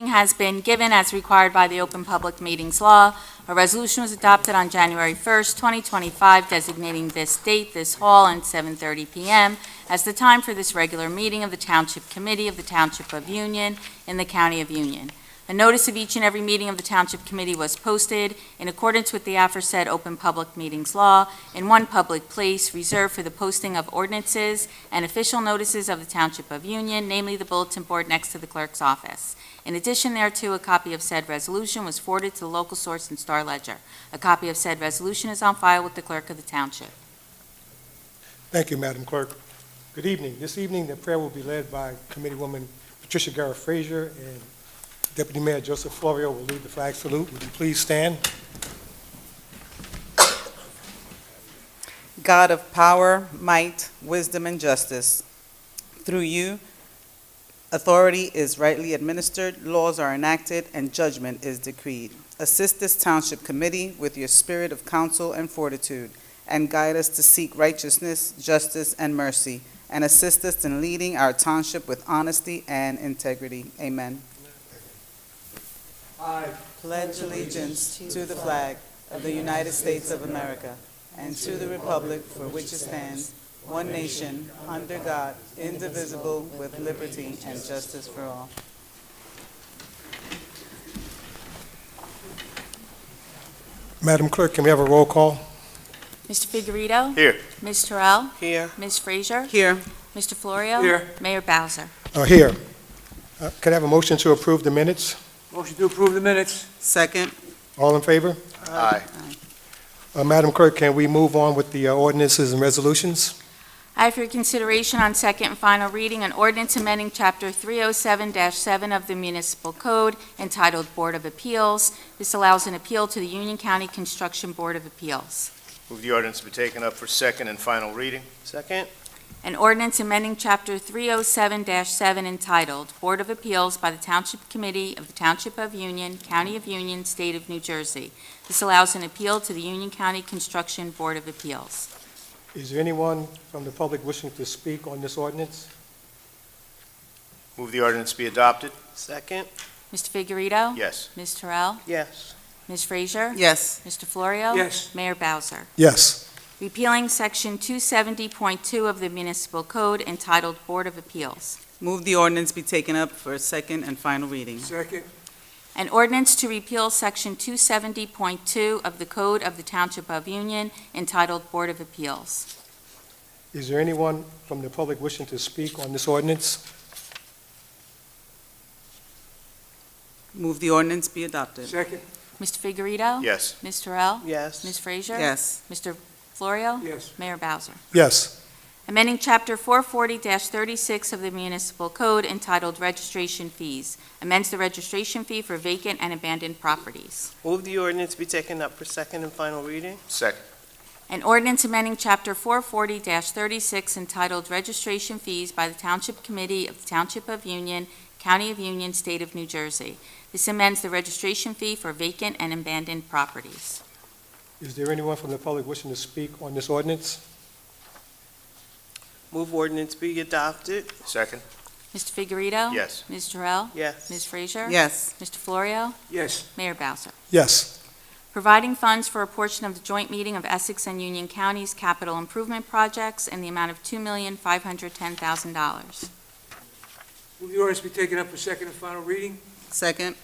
Has been given as required by the Open Public Meetings Law. A resolution was adopted on January 1st, 2025, designating this date, this hall, and 7:30 p.m. as the time for this regular meeting of the Township Committee of the Township of Union in the County of Union. A notice of each and every meeting of the Township Committee was posted in accordance with the aforesaid Open Public Meetings Law in one public place reserved for the posting of ordinances and official notices of the Township of Union, namely the bulletin board next to the clerk's office. In addition thereto, a copy of said resolution was forwarded to the local source and Star Ledger. A copy of said resolution is on file with the clerk of the township. Thank you, Madam Clerk. Good evening. This evening, the prayer will be led by Committeewoman Patricia Garrett Frazier, and Deputy Mayor Joseph Florio will lead the flag salute. Would you please stand? God of power, might, wisdom, and justice, through you, authority is rightly administered, laws are enacted, and judgment is decreed. Assist this Township Committee with your spirit of counsel and fortitude, and guide us to seek righteousness, justice, and mercy, and assist us in leading our township with honesty and integrity. Amen. I pledge allegiance to the flag of the United States of America and to the republic for which it stands, one nation, under God, indivisible, with liberty and justice for all. Madam Clerk, can we have a roll call? Mr. Figueredo? Here. Ms. Terrell? Here. Ms. Frazier? Here. Mr. Florio? Here. Mayor Bowser? Here. Can I have a motion to approve the minutes? Motion to approve the minutes. Second. All in favor? Aye. Madam Clerk, can we move on with the ordinances and resolutions? I have for your consideration on second and final reading an ordinance amending Chapter 307-7 of the Municipal Code entitled Board of Appeals. This allows an appeal to the Union County Construction Board of Appeals. Move the ordinance to be taken up for second and final reading. Second. An ordinance amending Chapter 307-7 entitled Board of Appeals by the Township Committee of the Township of Union, County of Union, State of New Jersey. This allows an appeal to the Union County Construction Board of Appeals. Is there anyone from the public wishing to speak on this ordinance? Move the ordinance be adopted. Second. Mr. Figueredo? Yes. Ms. Terrell? Yes. Ms. Frazier? Yes. Mr. Florio? Yes. Mayor Bowser? Yes. Repealing Section 270.2 of the Municipal Code entitled Board of Appeals. Move the ordinance be taken up for second and final reading. Second. An ordinance to repeal Section 270.2 of the Code of the Township of Union entitled Board of Appeals. Is there anyone from the public wishing to speak on this ordinance? Move the ordinance be adopted. Second. Mr. Figueredo? Yes. Ms. Terrell? Yes. Ms. Frazier? Yes. Mr. Florio? Yes. Mayor Bowser? Yes. Amending Chapter 440-36 of the Municipal Code entitled Registration Fees. Amends the registration fee for vacant and abandoned properties. Move the ordinance be taken up for second and final reading. Second. An ordinance amending Chapter 440-36 entitled Registration Fees by the Township Committee of the Township of Union, County of Union, State of New Jersey. This amends the registration fee for vacant and abandoned properties. Is there anyone from the public wishing to speak on this ordinance? Move ordinance be adopted. Second. Mr. Figueredo? Yes. Ms. Terrell? Yes. Ms. Frazier? Yes. Mr. Florio? Yes. Mayor Bowser? Yes. Providing funds for a portion of the joint meeting of Essex and Union Counties capital improvement projects in the amount of $2,510,000. Move the ordinance be taken up for second and final reading. Second.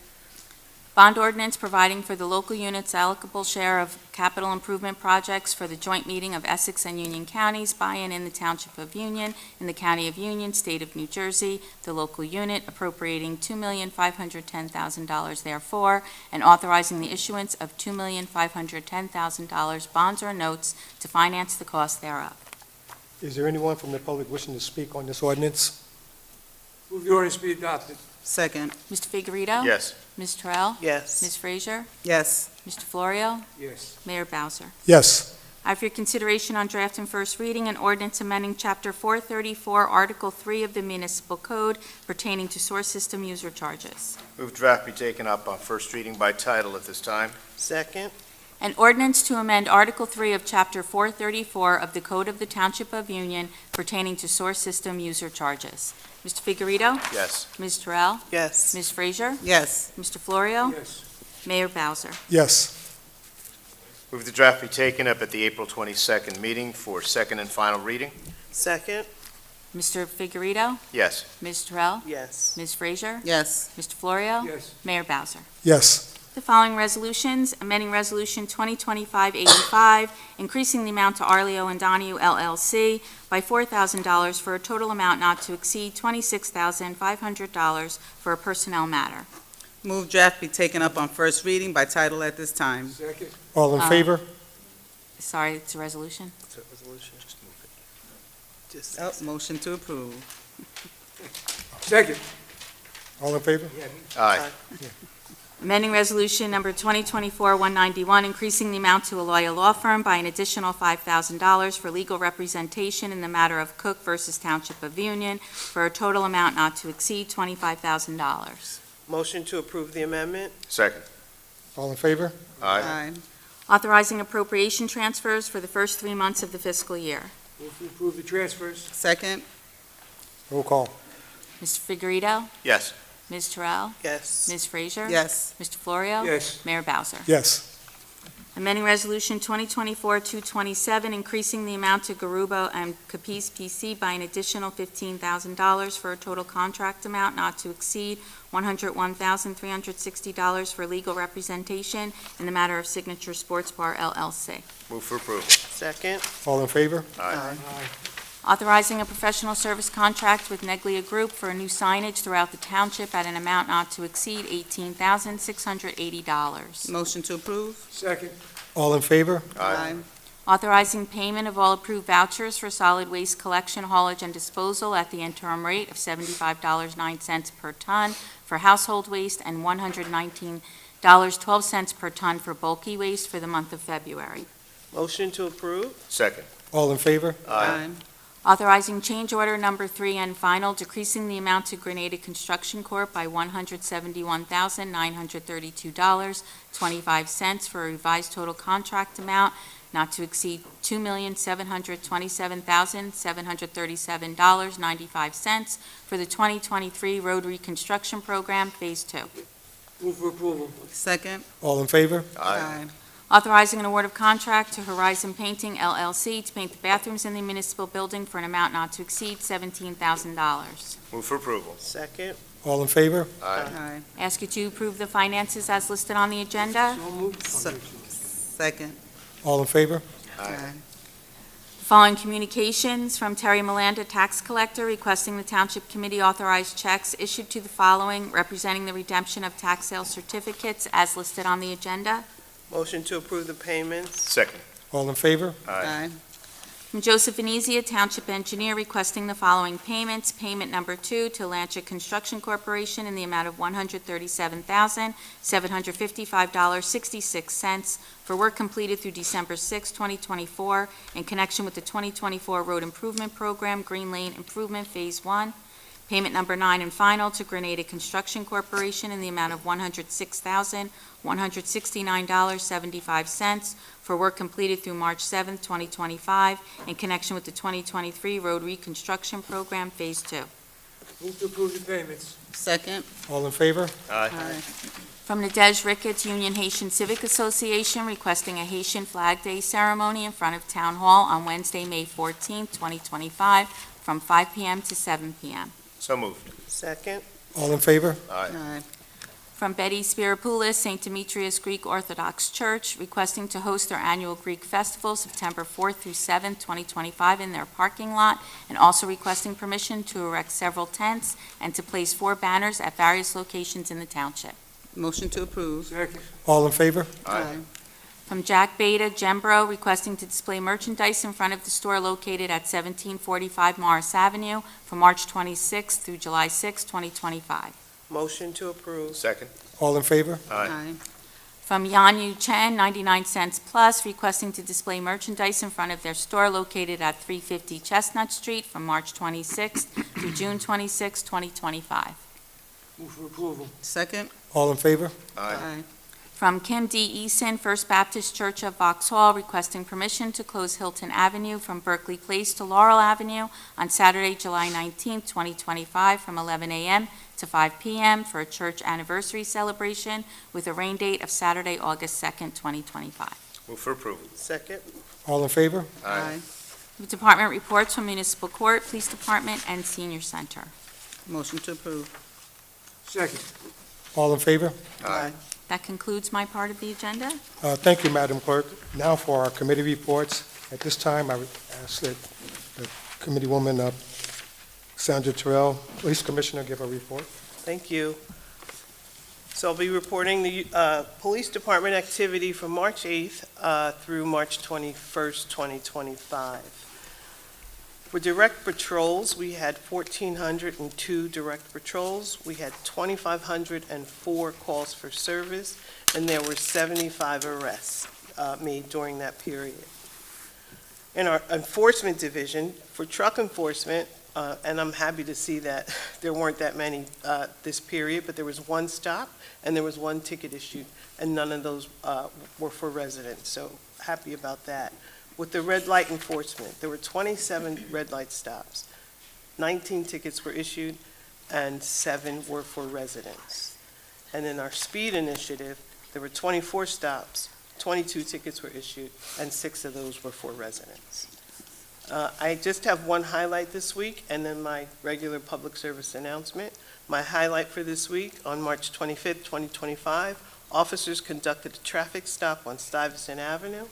Bond ordinance providing for the local unit's allocable share of capital improvement projects for the joint meeting of Essex and Union Counties, buy-in in the Township of Union, in the County of Union, State of New Jersey, the local unit appropriating $2,510,000 therefore, and authorizing the issuance of $2,510,000 bonds or notes to finance the cost thereof. Is there anyone from the public wishing to speak on this ordinance? Move the ordinance be adopted. Second. Mr. Figueredo? Yes. Ms. Terrell? Yes. Ms. Frazier? Yes. Mr. Florio? Yes. Mayor Bowser? Yes. I have for your consideration on draft and first reading an ordinance amending Chapter 434, Article 3 of the Municipal Code pertaining to source system user charges. Move draft be taken up on first reading by title at this time. Second. An ordinance to amend Article 3 of Chapter 434 of the Code of the Township of Union pertaining to source system user charges. Mr. Figurito? Yes. Ms. Terrell? Yes. Ms. Frazier? Yes. Mr. Florio? Yes. Mayor Bowser? Yes. Move the draft be taken up at the April 22nd meeting for second and final reading. Second. Mr. Figurito? Yes. Ms. Terrell? Yes. Ms. Frazier? Yes. Mr. Florio? Yes. Mayor Bowser? Yes. The following resolutions, amending Resolution 2025-85, increasing the amount to Arleo and Donahue LLC by $4,000 for a total amount not to exceed $26,500 for a personnel matter. Move draft be taken up on first reading by title at this time. Second. All in favor? Sorry, it's a resolution. It's a resolution. Just move it. Just. Oh, motion to approve. Second. All in favor? Aye. Amending Resolution Number 2024-191, increasing the amount to Aloya Law Firm by an additional $5,000 for legal representation in the matter of Cook versus Township of Union for a total amount not to exceed $25,000. Motion to approve the amendment. Second. All in favor? Aye. Authorizing appropriation transfers for the first 3 months of the fiscal year. Move to approve the transfers. Second. Roll call. Mr. Figurito? Yes. Ms. Terrell? Yes. Ms. Frazier? Yes. Mr. Florio? Yes. Mayor Bowser? Yes. Amending Resolution 2024-227, increasing the amount to Garubo and Capiz PC by an additional $15,000 for a total contract amount not to exceed $101,360 for legal representation in the matter of Signature Sports Bar LLC. Move for approval. Second. All in favor? Aye. Authorizing a professional service contract with Neglia Group for a new signage throughout the township at an amount not to exceed $18,680. Motion to approve. Second. All in favor? Aye. Authorizing payment of all approved vouchers for solid waste collection, haulage, and disposal at the interim rate of $75.09 per ton for household waste and $119.12 per ton for bulky waste for the month of February. Motion to approve. Second. All in favor? Aye. Authorizing change order number 3 and final, decreasing the amount to Grenada Construction Corp. by $171,932.25 for a revised total contract amount not to exceed $2,727,737.95 for the 2023 Road Reconstruction Program, Phase 2. Move for approval. Second. All in favor? Aye. Authorizing an award of contract to Horizon Painting LLC to paint the bathrooms in the municipal building for an amount not to exceed $17,000. Move for approval. Second. All in favor? Aye. Aye. Ask you to approve the finances as listed on the agenda. So moved. Second. All in favor? Aye. Following communications from Terry Milanda, tax collector, requesting the Township Committee authorize checks issued to the following representing the redemption of tax sale certificates as listed on the agenda. Motion to approve the payments. Second. All in favor? Aye. From Joseph Venezia, Township Engineer, requesting the following payments. Payment number 2 to Lancha Construction Corporation in the amount of $137,755.66 for work completed through December 6, 2024, in connection with the 2024 Road Improvement Program, Green Lane Improvement Phase 1. Payment number 9 and final to Grenada Construction Corporation in the amount of $106,169.75 for work completed through March 7, 2025, in connection with the 2023 Road Reconstruction Program, Phase 2. Move to approve the payments. Second. All in favor? Aye. From Nadej Ricketts Union Haitian Civic Association, requesting a Haitian Flag Day ceremony in front of Town Hall on Wednesday, May 14, 2025, from 5 p.m. to 7 p.m. So moved. Second. All in favor? Aye. Aye. From Betty Spiropoulos, St. Demetrius Greek Orthodox Church, requesting to host their annual Greek Festival September 4th through 7th, 2025, in their parking lot, and also requesting permission to erect several tents and to place 4 banners at various locations in the township. Motion to approve. Second. All in favor? Aye. From Jack Beta, Gembro, requesting to display merchandise in front of the store located at 1745 Morris Avenue from March 26th through July 6, 2025. Motion to approve. Second. All in favor? Aye. From Yanyu Chen, 99 Cents Plus, requesting to display merchandise in front of their store located at 350 Chestnut Street from March 26th through June 26, 2025. Move for approval. Second. All in favor? Aye. From Kim D. Eason, First Baptist Church of Vauxhall, requesting permission to close Hilton Avenue from Berkeley Place to Laurel Avenue on Saturday, July 19, 2025, from 11 a.m. to 5 p.m. for a church anniversary celebration with a rain date of Saturday, August 2nd, 2025. Move for approval. Second. All in favor? Department reports from Municipal Court, Police Department, and Senior Center. Motion to approve. Second. All in favor? Aye. That concludes my part of the agenda. Thank you, Madam Clerk. Now for our committee reports. At this time, I would ask that the Committeewoman Sandra Terrell, Police Commissioner, give a report. Thank you. So I'll be reporting the Police Department activity from March 8th through March 21st, 2025. For direct patrols, we had 1,402 direct patrols. We had 2,504 calls for service, and there were 75 arrests made during that period. In our enforcement division, for truck enforcement, and I'm happy to see that there weren't that many this period, but there was one stop and there was one ticket issued, and none of those were for residents, so happy about that. With the red light enforcement, there were 27 red light stops, 19 tickets were issued, and 7 were for residents. And in our speed initiative, there were 24 stops, 22 tickets were issued, and 6 of those were for residents. I just have one highlight this week, and then my regular public service announcement. My highlight for this week, on March 25th, 2025, officers conducted a traffic stop on Stuyvesant Avenue,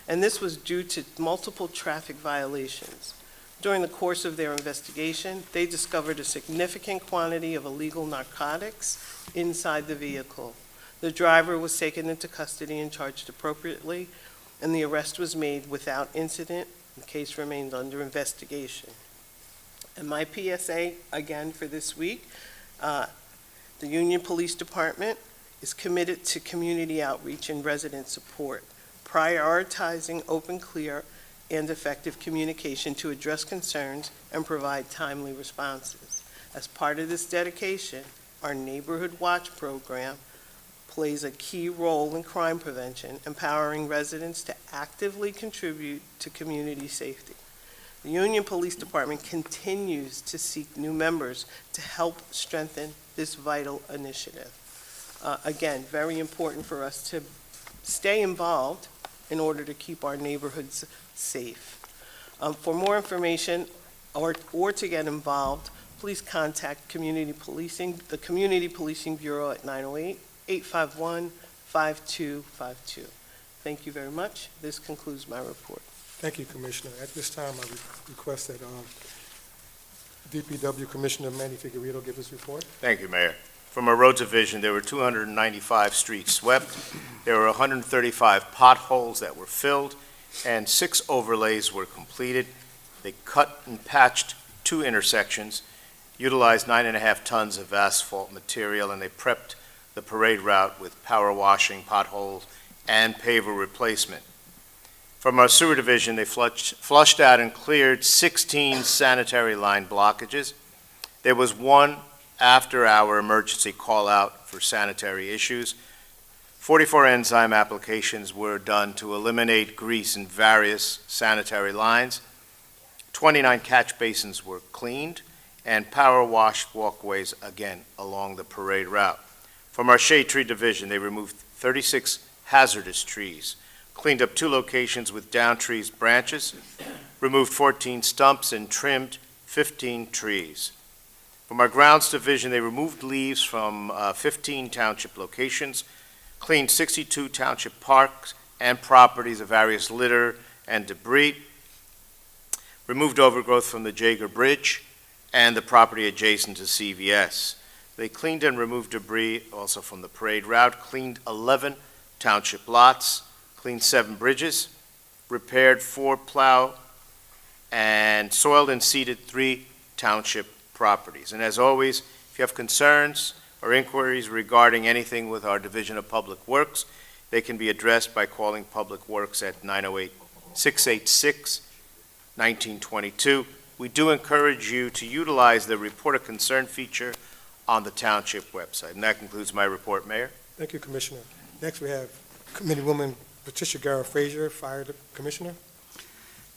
and this was due to multiple traffic violations. During the course of their investigation, they discovered a significant quantity of illegal narcotics inside the vehicle. The driver was taken into custody and charged appropriately, and the arrest was made without incident. The case remained under investigation. And my PSA, again, for this week, the Union Police Department is committed to community outreach and resident support, prioritizing open, clear, and effective communication to address concerns and provide timely responses. As part of this dedication, our Neighborhood Watch program plays a key role in crime prevention, empowering residents to actively contribute to community safety. The Union Police Department continues to seek new members to help strengthen this vital initiative. Again, very important for us to stay involved in order to keep our neighborhoods safe. For more information or to get involved, please contact Community Policing, the Community Policing Bureau at 908-851-5252. Thank you very much. This concludes my report. Thank you, Commissioner. At this time, I request that DPW Commissioner Manny Figueredo give his report. Thank you, Mayor. From our road division, there were 295 streets swept. There were 135 potholes that were filled, and 6 overlays were completed. They cut and patched 2 intersections, utilized 9.5 tons of asphalt material, and they prepped the parade route with power washing, potholes, and paver replacement. From our sewer division, they flushed out and cleared 16 sanitary line blockages. There was 1 after-hour emergency call-out for sanitary issues. 44 enzyme applications were done to eliminate grease in various sanitary lines. 29 catch basins were cleaned, and power washed walkways again along the parade route. From our shade tree division, they removed 36 hazardous trees, cleaned up 2 locations with down trees branches, removed 14 stumps, and trimmed 15 trees. From our grounds division, they removed leaves from 15 township locations, cleaned 62 township parks and properties of various litter and debris, removed overgrowth from the Jager Bridge and the property adjacent to CVS. They cleaned and removed debris also from the parade route, cleaned 11 township lots, cleaned 7 bridges, repaired 4 plow, and soiled and seeded 3 township properties. And as always, if you have concerns or inquiries regarding anything with our Division of Public Works, they can be addressed by calling Public Works at 908-686-1922. We do encourage you to utilize the Report of Concern feature on the Township website. And that concludes my report, Mayor. Thank you, Commissioner. Next, we have Committeewoman Patricia Guerra Frazier, Fire Commissioner.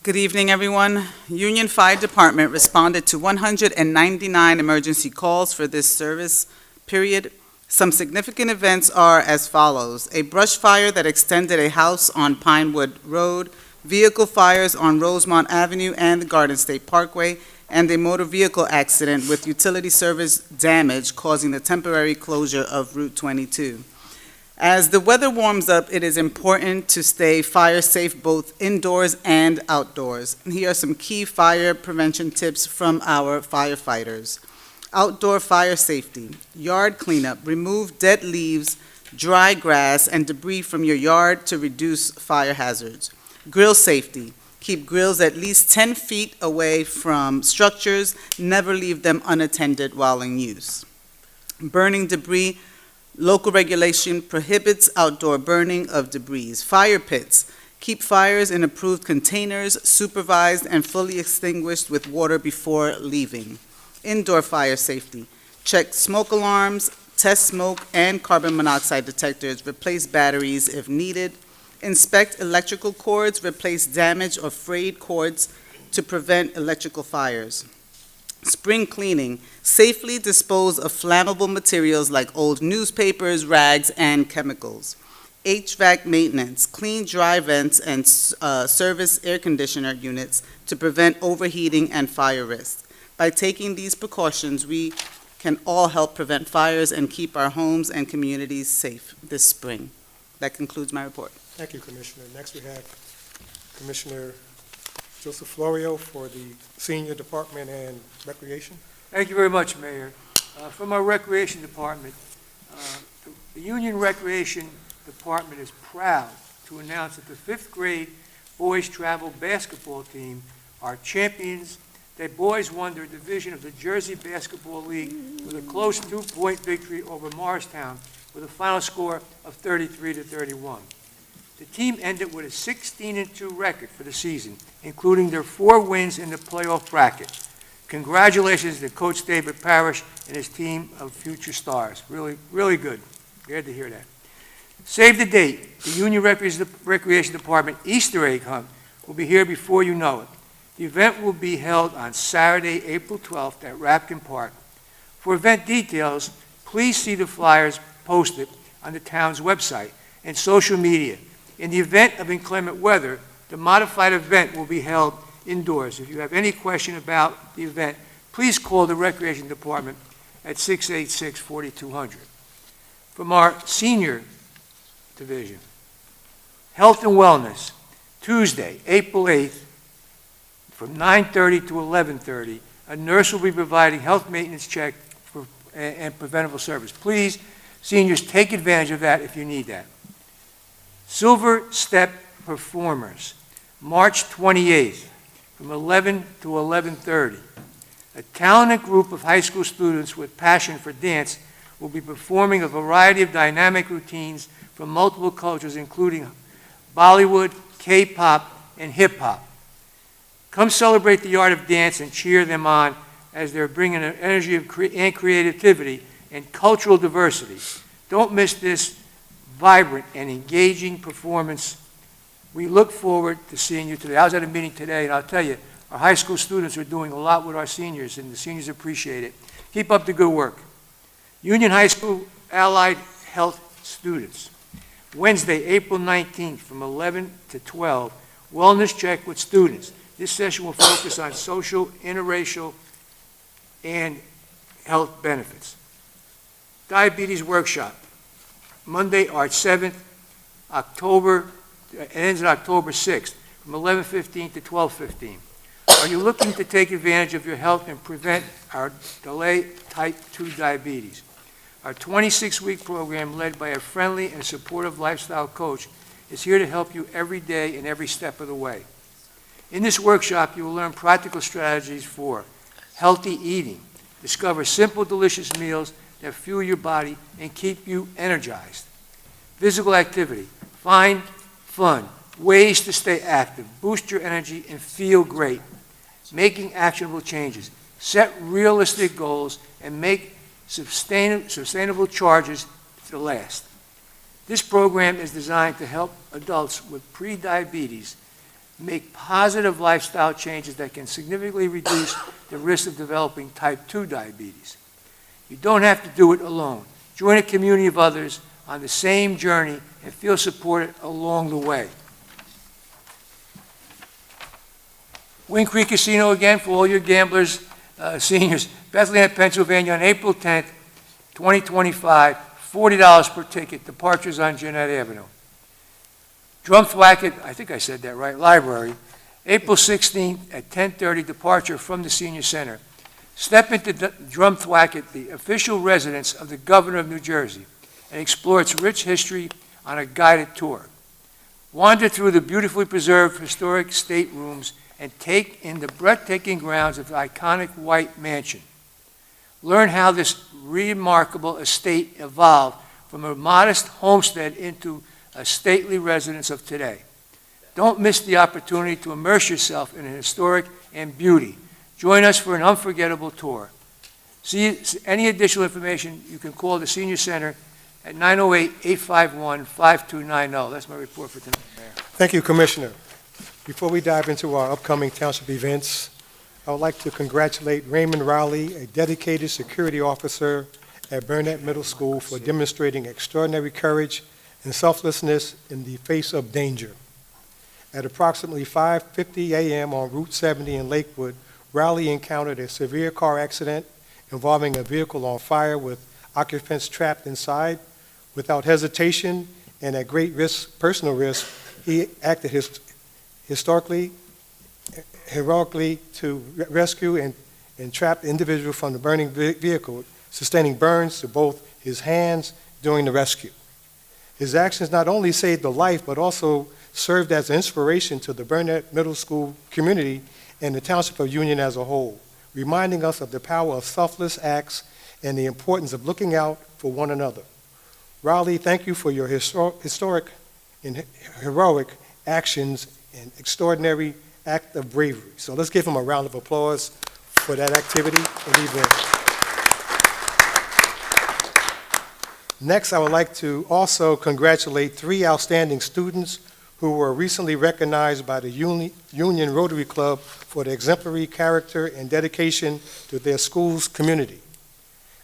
Good evening, everyone. Union Fire Department responded to 199 emergency calls for this service period. Some significant events are as follows: a brush fire that extended a house on Pinewood Road, vehicle fires on Rosemont Avenue and the Garden State Parkway, and a motor vehicle accident with utility service damage causing the temporary closure of Route 22. As the weather warms up, it is important to stay fire safe both indoors and outdoors. And here are some key fire prevention tips from our firefighters. Outdoor fire safety: yard cleanup. Remove dead leaves, dry grass, and debris from your yard to reduce fire hazards. Grill safety: keep grills at least 10 feet away from structures. Never leave them unattended while in use. Burning debris: local regulation prohibits outdoor burning of debris. Fire pits: keep fires in approved containers, supervised and fully extinguished with water before leaving. Indoor fire safety: check smoke alarms, test smoke and carbon monoxide detectors, replace batteries if needed. Inspect electrical cords, replace damaged or frayed cords to prevent electrical fires. Spring cleaning: safely dispose of flammable materials like old newspapers, rags, and chemicals. HVAC maintenance: clean dry vents and service air conditioner units to prevent overheating and fire risk. By taking these precautions, we can all help prevent fires and keep our homes and communities safe this spring. That concludes my report. Thank you, Commissioner. Next, we have Commissioner Joseph Florio for the Senior Department and Recreation. Thank you very much, Mayor. From our Recreation Department, the Union Recreation Department is proud to announce that the 5th grade boys travel basketball team are champions. The boys won their division of the Jersey Basketball League with a close 2-point victory over Morristown with a final score of 33-31. The team ended with a 16-2 record for the season, including their 4 wins in the playoff bracket. Congratulations to Coach David Parrish and his team of future stars. Really, really good. Glad to hear that. Save the date. The Union Recreation Department Easter egg hunt will be here before you know it. The event will be held on Saturday, April 12th at Rapkin Park. For event details, please see the flyers posted on the town's website and social media. In the event of inclement weather, the modified event will be held indoors. If you have any question about the event, please call the Recreation Department at 686-4200. From our Senior Division, Health and Wellness, Tuesday, April 8th, from 9:30 to 11:30, a nurse will be providing health maintenance check and preventable service. Please, seniors, take advantage of that if you need that. Silver Step Performers, March 28th, from 11 to 11:30. A talented group of high school students with passion for dance will be performing a variety of dynamic routines from multiple cultures, including Bollywood, K-pop, and hip-hop. Come celebrate the art of dance and cheer them on as they're bringing an energy of and creativity and cultural diversity. Don't miss this vibrant and engaging performance. We look forward to seeing you today. I was at a meeting today, and I'll tell you, our high school students are doing a lot with our seniors, and the seniors appreciate it. Keep up the good work. Union High School Allied Health students, Wednesday, April 19th, from 11 to 12, wellness check with students. This session will focus on social, interracial, and health benefits. Diabetes workshop, Monday, March 7th, it ends on October 6th, from 11:15 to 12:15. Are you looking to take advantage of your health and prevent or delay type 2 diabetes? Our 26-week program, led by a friendly and supportive lifestyle coach, is here to help you every day and every step of the way. In this workshop, you will learn practical strategies for healthy eating. Discover simple, delicious meals that fuel your body and keep you energized. Physical activity. Find fun, ways to stay active, boost your energy, and feel great. Making actionable changes. Set realistic goals and make sustainable charges to last. This program is designed to help adults with pre-diabetes make positive lifestyle changes that can significantly reduce the risk of developing type 2 diabetes. You don't have to do it alone. Join a community of others on the same journey and feel supported along the way. Wind Creek Casino again for all your gamblers, seniors. Bethlehem, Pennsylvania on April 10th, 2025, $40 per ticket, departures on Jeanette Avenue. Drumthwacket, I think I said that right, library, April 16th at 10:30, departure from the senior center. Step into Drumthwacket, the official residence of the governor of New Jersey, and explore its rich history on a guided tour. Wander through the beautifully preserved historic staterooms and take in the breathtaking grounds of the iconic White Mansion. Learn how this remarkable estate evolved from a modest homestead into a stately residence of today. Don't miss the opportunity to immerse yourself in historic and beauty. Join us for an unforgettable tour. See any additional information, you can call the Senior Center at 908-851-5290. That's my report for tonight, Mayor. Thank you, Commissioner. Before we dive into our upcoming township events, I would like to congratulate Raymond Rowley, a dedicated security officer at Burnett Middle School, for demonstrating extraordinary courage and selflessness in the face of danger. At approximately 5:50 a.m. on Route 70 in Lakewood, Rowley encountered a severe car accident involving a vehicle on fire with occupants trapped inside. Without hesitation and at great risk, personal risk, he acted heroically to rescue and trap the individual from the burning vehicle, sustaining burns to both his hands during the rescue. His actions not only saved a life, but also served as an inspiration to the Burnett Middle School community and the Township of Union as a whole, reminding us of the power of selfless acts and the importance of looking out for one another. Rowley, thank you for your historic and heroic actions and extraordinary act of bravery. So let's give him a round of applause for that activity and event. Next, I would like to also congratulate 3 outstanding students who were recently recognized by the Union Rotary Club for their exemplary character and dedication to their school's community.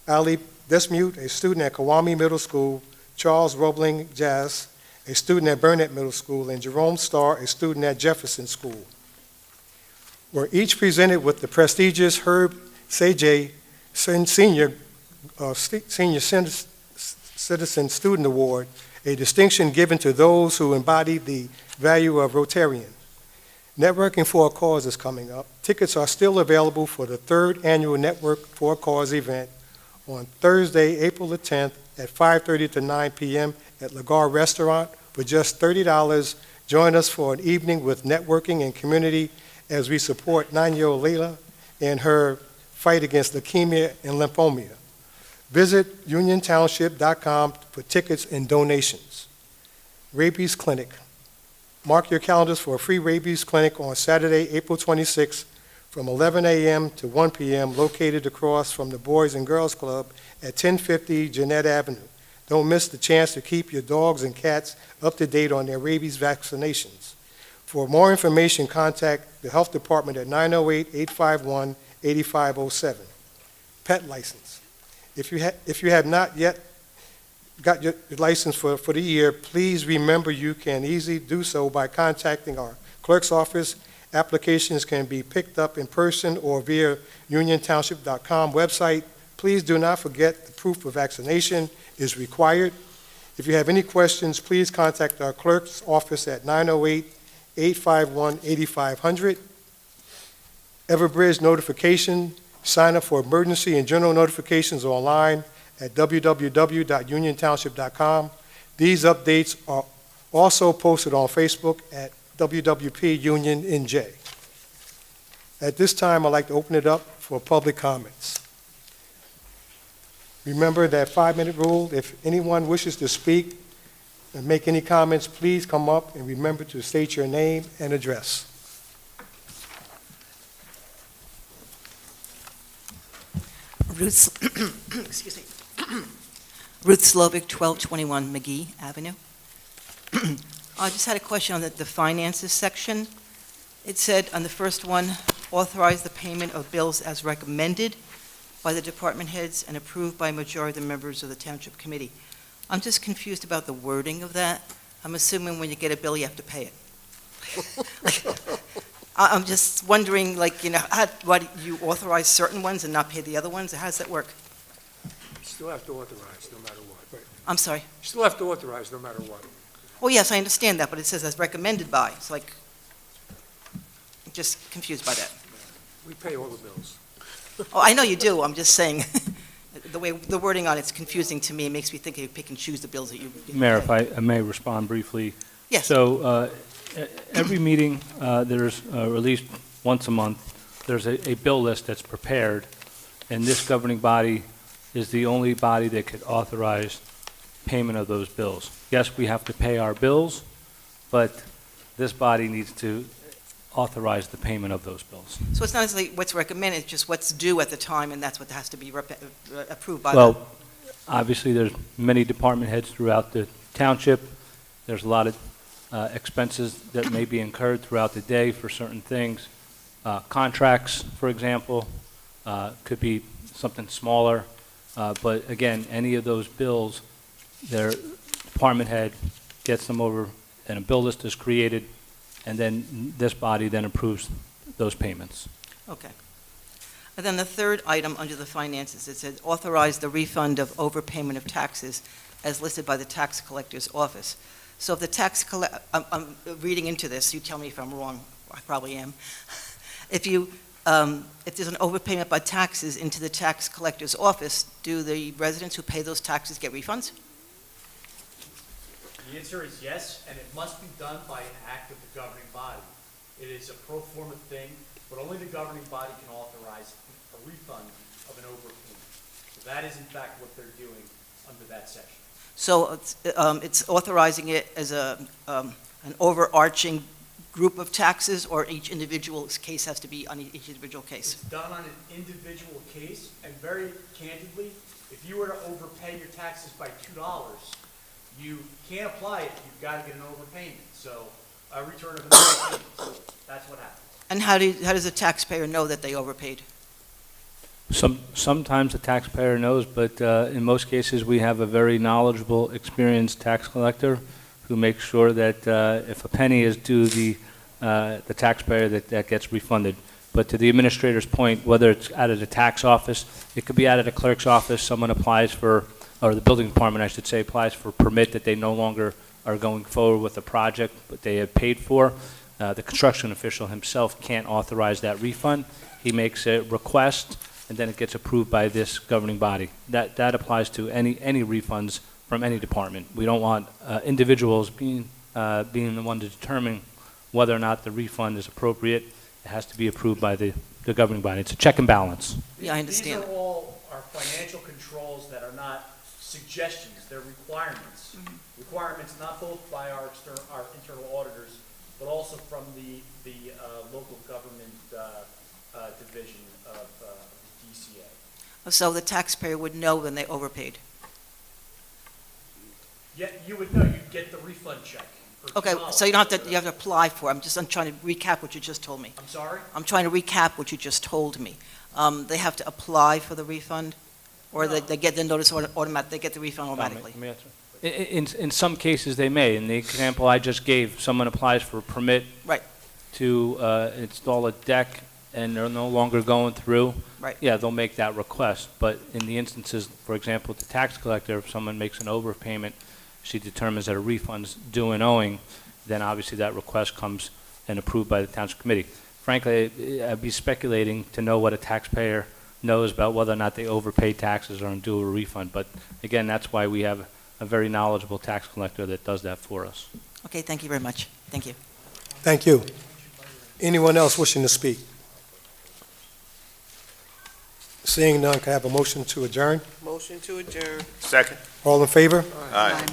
Ali Desmute, a student at Kawami Middle School, Charles Roebling Jazz, a student at Burnett Middle School, and Jerome Starr, a student at Jefferson School, were each presented with the prestigious Herb Sajay Senior Citizen Student Award, a distinction given to those who embody the value of Rotarian. Networking for a Cause is coming up. Tickets are still available for the 3rd annual Network for a Cause event on Thursday, April the 10th at 5:30 to 9 p.m. at Lagar Restaurant for just $30. Join us for an evening with networking and community as we support 9-year-old Layla and her fight against leukemia and lymphoma. Visit uniontownship.com for tickets and donations. Rabies Clinic. Mark your calendars for a free rabies clinic on Saturday, April 26th from 11 a.m. to 1 p.m. located across from the Boys and Girls Club at 1050 Jeanette Avenue. Don't miss the chance to keep your dogs and cats up to date on their rabies vaccinations. For more information, contact the Health Department at 908-851-8507. Pet license. If you have not yet got your license for the year, please remember you can easily do so by contacting our clerk's office. Applications can be picked up in person or via uniontownship.com website. Please do not forget the proof of vaccination is required. If you have any questions, please contact our clerk's office at 908-851-8500. Everbridge notification. Sign up for emergency and general notifications online at www.uniontownship.com. These updates are also posted on Facebook at WWP Union NJ. At this time, I'd like to open it up for public comments. Remember that 5-minute rule. If anyone wishes to speak and make any comments, please come up and remember to state your name and address. Ruth, excuse me. Ruth Slovic, 1221 McGee Avenue. I just had a question on the finances section. It said on the first one, authorize the payment of bills as recommended by the department heads and approved by a majority of the members of the Township Committee. I'm just confused about the wording of that. I'm assuming when you get a bill, you have to pay it. I'm just wondering, why do you authorize certain ones and not pay the other ones? How does that work? You still have to authorize no matter what. I'm sorry. You still have to authorize no matter what. Oh, yes, I understand that, but it says as recommended by. It's like, I'm just confused by that. We pay all the bills. Oh, I know you do, I'm just saying, the way, the wording on it's confusing to me. It makes me think you pick and choose the bills that you Mayor, if pay. I may respond briefly. Yes. So every meeting, there's at least once a month, there's a bill list that's prepared, and this governing body is the only body that could authorize payment of those bills. Yes, we have to pay our bills, but this body needs to authorize the payment of those bills. So it's not necessarily what's recommended, it's just what's due at the time, and that's what has to be approved by Well, obviously, there's many department heads throughout the township. There's a lot of expenses that may be incurred throughout the day for certain things. Contracts, for example, could be something smaller. But again, any of those bills, their department head gets them over, and a bill list is created, and then this body then approves those payments. Okay. And then the third item under the finances, it said authorize the refund of overpayment of taxes as listed by the tax collector's office. So if the I'm reading into this, you tell me if I'm wrong, I probably am. If there's an overpayment by taxes into the tax collector's office, do the residents who pay those taxes get refunds? The answer is yes, and it must be done by an act of the governing body. It is a pro forma thing, but only the governing body can authorize a refund of an overpayment. So that is in fact what they're doing under that section. So it's authorizing it as an overarching group of taxes, or each individual case has to be on each individual case? It's done on an individual case, and very candidly, if you were to overpay your taxes by $2, you can't apply it, you've got to get an overpayment. So a return of an overpayment, so that's what happens. And how does a taxpayer know that they overpaid? Sometimes the taxpayer knows, but in most cases, we have a very knowledgeable, experienced tax collector who makes sure that if a penny is due the taxpayer, that gets refunded. But to the administrator's point, whether it's out of the tax office, it could be out of the clerk's office, someone applies for, or the building department, I should say, applies for a permit that they no longer are going forward with the project, but they have paid for. The construction official himself can't authorize that refund. He makes a request, and then it gets approved by this governing body. That applies to any refunds from any department. We don't want individuals being the one to determine whether or not the refund is appropriate. It has to be approved by the governing body. It's a check and balance. Yeah, I understand. These are all our financial controls that are not suggestions, they're requirements. Requirements not both by our internal auditors, but also from the local government division of the DCA. So the taxpayer would know when they overpaid? Yeah, you would know, you'd get the refund check. For Okay, $2. so you have to apply for it. I'm trying to recap what you just told me. I'm sorry? I'm trying to recap what you just told me. They have to apply for the refund, or No. they get the notice automatic, they get the refund automatically? Let me answer. In some cases, they may. In the example I just gave, someone applies for a permit Right. to install a deck, and they're no longer going through. Right. Yeah, they'll make that request. But in the instances, for example, the tax collector, if someone makes an overpayment, she determines that a refund's due and owing, then obviously that request comes and approved by the Township Committee. Frankly, I'd be speculating to know what a taxpayer knows about whether or not they overpaid taxes or are due a refund. But again, that's why we have a very knowledgeable tax collector that does that for us. Okay, thank you very much. Thank you. Thank you. Anyone else wishing to speak? Seeing none, can I have a motion to adjourn? Motion to adjourn. Second? All in favor? Aye.